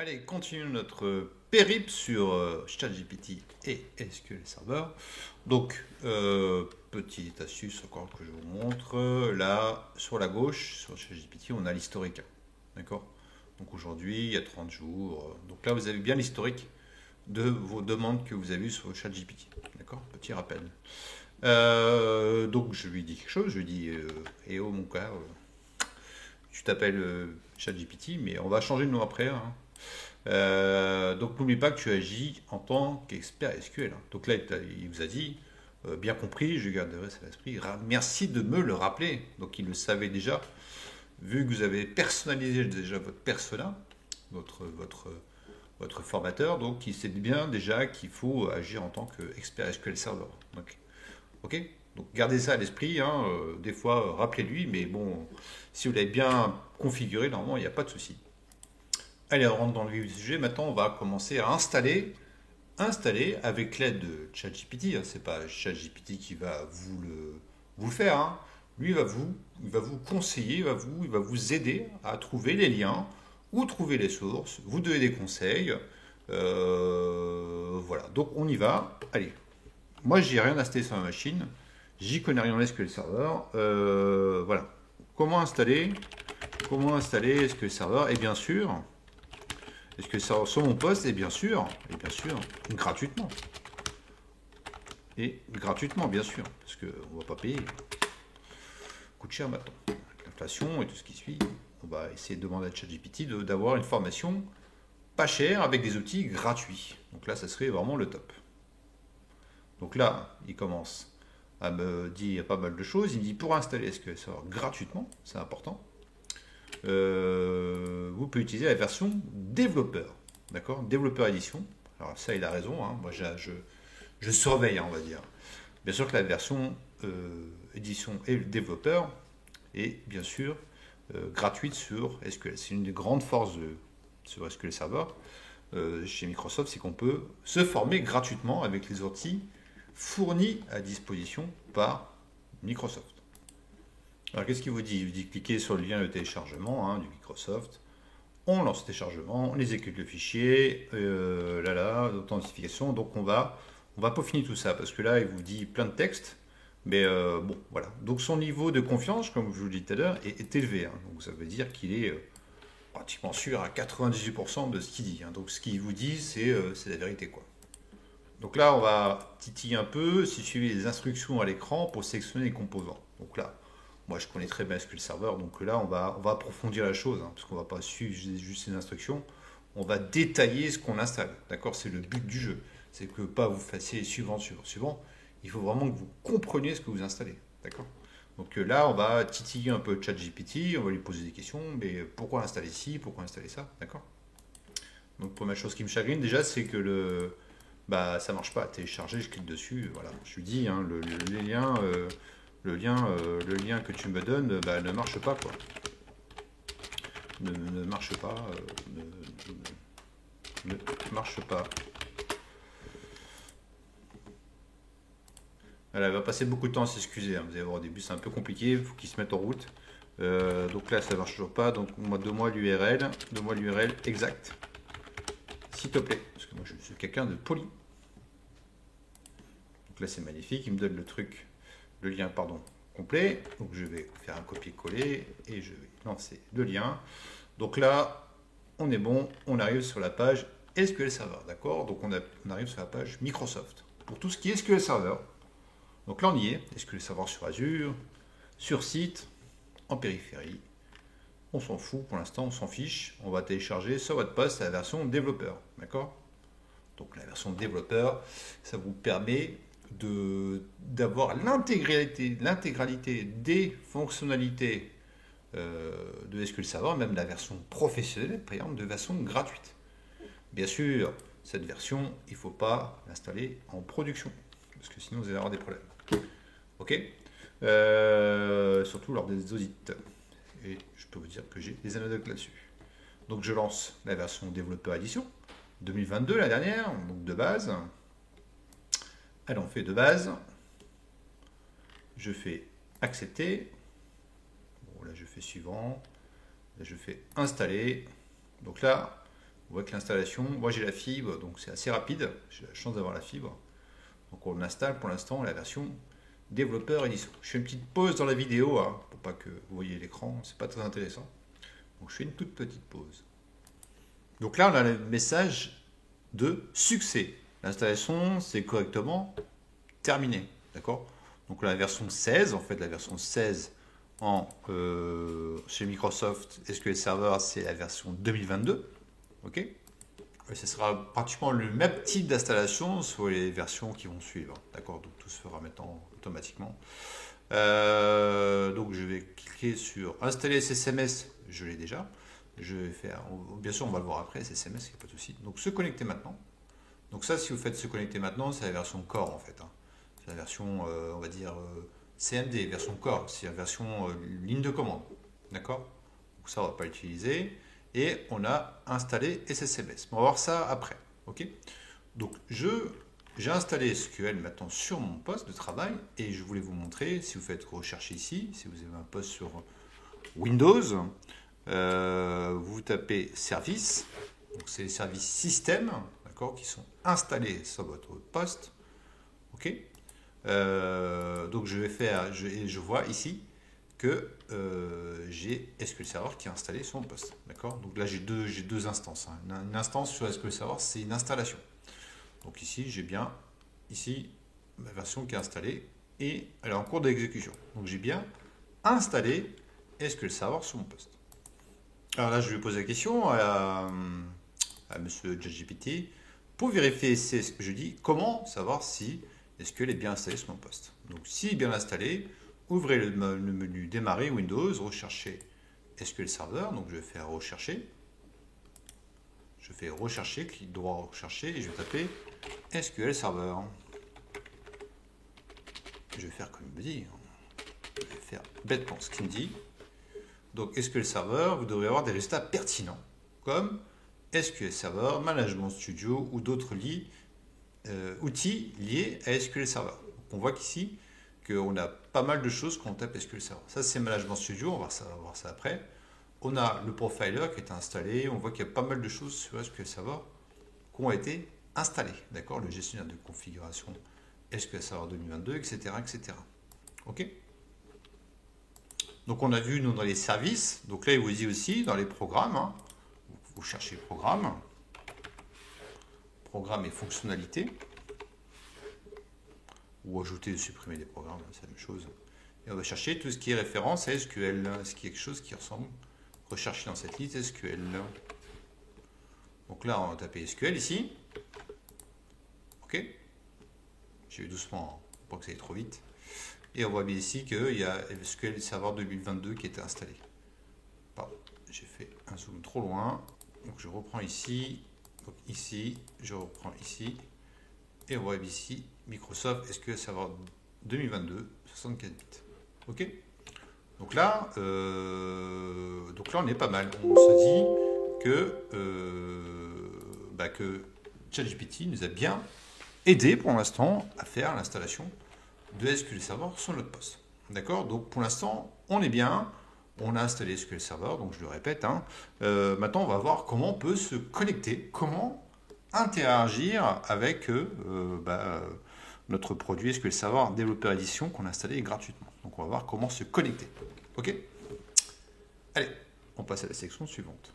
Allez, continuons notre périple sur ChatGPT et SQL Server. Donc, petite astuce encore que je vous montre. Là, sur la gauche, sur ChatGPT, on a l'historique. D'accord. Donc aujourd'hui, il y a 30 jours. Donc là, vous avez bien l'historique de vos demandes que vous avez eues sur ChatGPT. D'accord. Petit rappel. Donc je lui dis quelque chose. Je lui dis, eh oh mon gars, tu t'appelles ChatGPT, mais on va changer de nom après, hein. Donc n'oublie pas que tu agis en tant qu'expert SQL. Donc là, il vous a dit, bien compris, je garderai ça à l'esprit, merci de me le rappeler. Donc il le savait déjà, vu que vous avez personnalisé déjà votre persona, votre formateur, donc il sait bien déjà qu'il faut agir en tant qu'expert SQL Server. Donc, ok. Donc gardez ça à l'esprit, hein, des fois rappelez-lui, mais bon, si vous l'avez bien configuré, normalement il n'y a pas de souci. Allez, on rentre dans le vif du sujet. Maintenant, on va commencer à installer avec l'aide de ChatGPT. Hein. C'est pas ChatGPT qui va vous le faire, hein. Lui, il va vous conseiller, il va vous aider à trouver les liens ou trouver les sources, vous donner des conseils. Voilà. Donc, on y va. Allez. Moi, j'ai rien installé sur ma machine. J'y connais rien en SQL Server. Voilà. Comment installer SQL Server? Et bien sûr, est-ce que ça sur mon poste? Et bien sûr, gratuitement. Et gratuitement, bien sûr, parce qu'on ne va pas payer. Coûte cher maintenant. Avec l'inflation et tout ce qui suit, on va essayer de demander à ChatGPT d'avoir une formation pas chère avec des outils gratuits. Donc là, ça serait vraiment le top. Donc là, il commence à me dire pas mal de choses. Il me dit pour installer SQL Server gratuitement, c'est important. Vous pouvez utiliser la version développeur. D'accord. Développeur édition. Alors ça, il a raison, hein. Moi, je surveille, hein, on va dire. Bien sûr que la version édition et développeur est bien sûr gratuite sur SQL. C'est une des grandes forces sur SQL Server chez Microsoft, c'est qu'on peut se former gratuitement avec les outils fournis à disposition par Microsoft. Alors qu'est-ce qu'il vous dit? Il vous dit cliquez sur le lien de téléchargement, hein, du Microsoft. On lance le téléchargement, on exécute le fichier, l'authentification. Donc on va peaufiner tout ça parce que là il vous dit plein de textes. Mais bon, voilà. Donc son niveau de confiance, comme je vous le disais tout à l'heure, est élevé, hein. Donc ça veut dire qu'il est pratiquement sûr à 98% de ce qu'il dit, hein. Donc ce qu'il vous dit, c'est la vérité, quoi. Donc là, on va titiller un peu, si vous suivez les instructions à l'écran pour sélectionner les composants. Donc là, moi je connais très bien SQL Server, donc là on va approfondir la chose, hein, parce qu'on ne va pas suivre juste les instructions, on va détailler ce qu'on installe. D'accord. C'est le but du jeu. C'est que pas vous fassiez suivant. Il faut vraiment que vous compreniez ce que vous installez. D'accord. Donc là, on va titiller un peu ChatGPT, on va lui poser des questions, mais pourquoi installer ci, pourquoi installer ça, d'accord. Donc première chose qui me chagrine déjà, c'est que ça marche pas à télécharger, je clique dessus, voilà. Je lui dis, hein, les liens, le lien que tu me donnes, ne marche pas, quoi. Ne marche pas, ne marche pas. Elle va passer beaucoup de temps à s'excuser, hein. Vous allez voir, au début c'est un peu compliqué, il faut qu'il se mette en route. Donc là ça marche toujours pas, donc donne-moi l'URL exact, s'il te plaît, parce que moi je suis quelqu'un de poli. Donc là c'est magnifique, il me donne le lien pardon, complet, donc je vais faire un copier-coller et je vais lancer le lien. Donc là on est bon, on arrive sur la page SQL Server, d'accord. Donc on arrive sur la page Microsoft, pour tout ce qui est SQL Server. Donc là on y est, SQL Server sur Azure, sur site, en périphérie. On s'en fout pour l'instant, on s'en fiche. On va télécharger sur votre poste la version développeur. D'accord. Donc la version développeur, ça vous permet d'avoir l'intégralité des fonctionnalités de SQL Server, même la version professionnelle, par exemple, de version gratuite. Bien sûr, cette version, il ne faut pas l'installer en production, parce que sinon vous allez avoir des problèmes. Ok. Surtout lors des audits. Et je peux vous dire que j'ai des anecdotes là-dessus. Donc je lance la version développeur édition 2022, la dernière, donc de base. Elle en fait de base. Je fais accepter. Bon, là je fais suivant. Là je fais installer. Donc là, On voit que l'installation, moi j'ai la fibre, donc c'est assez rapide. J'ai la chance d'avoir la fibre. Donc on installe pour l'instant la version développeur édition. Je fais une petite pause dans la vidéo, hein, pour pas que vous voyez l'écran, c'est pas très intéressant. Donc je fais une toute petite pause. Donc là on a le message de succès. L'installation c'est correctement terminé. D'accord. Donc la version 16, en fait la version 16 chez Microsoft SQL Server, c'est la version 2022. Ok. Et ce sera pratiquement le même type d'installation sur les versions qui vont suivre. D'accord. Donc tout se fera maintenant automatiquement. Donc je vais cliquer sur installer SSMS. Je l'ai déjà. Je vais faire. Bien sûr, on va le voir après. SSMS, il n'y a pas de souci. Donc se connecter maintenant. Donc ça, si vous faites se connecter maintenant, c'est la version Core en fait. Hein. C'est la version, on va dire, CMD, version Core. C'est la version ligne de commande. D'accord. Donc ça, on ne va pas l'utiliser. Et on a installé SSMS. On va voir ça après. Ok. Donc j'ai installé SQL maintenant sur mon poste de travail et je voulais vous montrer, si vous faites rechercher ici, si vous avez un poste sur Windows, vous tapez service, donc c'est les services système, d'accord, qui sont installés sur votre poste. Ok. Donc je vais faire, je vois ici que j'ai SQL Server qui est installé sur mon poste. D'accord. Donc là j'ai deux instances. Hein. Une instance sur SQL Server, c'est une installation. Donc ici j'ai bien ici ma version qui est installée et elle est en cours d'exécution. Donc j'ai bien installé SQL Server sur mon poste. Alors là je vais poser la question à monsieur ChatGPT pour vérifier ce que je dis, comment savoir si SQL est bien installé sur mon poste. Donc s'il est bien installé, ouvrez le menu démarrer Windows, recherchez SQL Server, donc je vais faire rechercher. Je fais rechercher, clic droit rechercher et je vais taper SQL Server. Je vais faire comme il me dit. Je vais faire bêtement ce qu'il me dit. Donc SQL Server, vous devrez avoir des résultats pertinents comme SQL Server, Management Studio ou d'autres outils liés à SQL Server. Donc on voit qu'ici qu'on a pas mal de choses quand on tape SQL Server. Ça c'est Management Studio, on va voir ça après. On a le profiler qui est installé, on voit qu'il y a pas mal de choses sur SQL Server qui ont été installées, d'accord, le gestionnaire de configuration SQL Server 2022, etc., etc. Ok. Donc on a vu nous dans les services, donc là il vous dit aussi dans les programmes, hein, vous cherchez programme et fonctionnalités, ou ajouter ou supprimer des programmes, c'est la même chose. Et on va chercher tout ce qui est référence à SQL, ce qui est quelque chose qui ressemble. Rechercher dans cette liste SQL. Donc là, on va taper SQL ici. Ok. Je vais doucement pour que ça aille trop vite. Et on voit bien ici qu'il y a SQL Server 2022 qui était installé. Pardon, j'ai fait un zoom trop loin. Donc je reprends ici. Donc ici, je reprends ici. Et on voit ici Microsoft SQL Server 2022, 64 bits. Ok. Donc là, on est pas mal. On se dit que ChatGPT nous a bien aidé pour l'instant à faire l'installation de SQL Server sur notre poste. D'accord. Donc pour l'instant, on est bien. On a installé SQL Server, donc je le répète. Hein. Maintenant, on va voir comment on peut se connecter, comment interagir avec notre produit SQL Server Développeur Édition qu'on a installé gratuitement. Donc on va voir comment se connecter. Ok. Allez, on passe à la section suivante.